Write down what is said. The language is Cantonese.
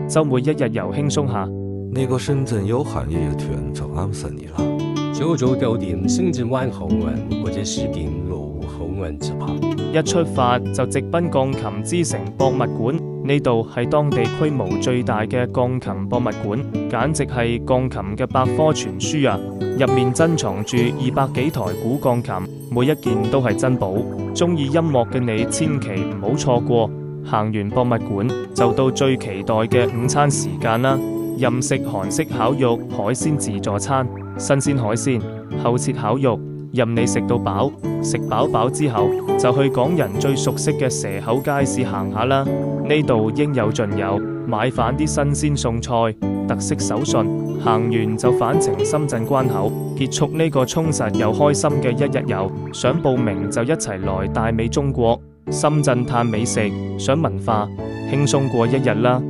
週末一日遊輕鬆下。呢個深圳有限日月團就啱晒你啦。九州9點深圳灣口岸或者10點羅湖口岸直航。一出發就直奔鋼琴之城博物館，呢度係當地規模最大嘅鋼琴博物館，簡直係鋼琴嘅百科全書啊！入面珍藏住200幾台古鋼琴，每一件都係珍寶。中意音樂嘅你千祈唔好錯過。行完博物館就到最期待嘅午餐時間啦！任食韓式烤肉、海鮮自助餐，新鮮海鮮、厚切烤肉，任你食到飽。食飽之後，就去港人最熟悉嘅蛇口街市行下啦。呢度應有盡有，買返啲新鮮餸菜、特色手信。行完就返程深圳關口，結束呢個充實又開心嘅一日遊。想報名就一齊來大美中國，深圳嘆美食，想文化，輕鬆過一日啦！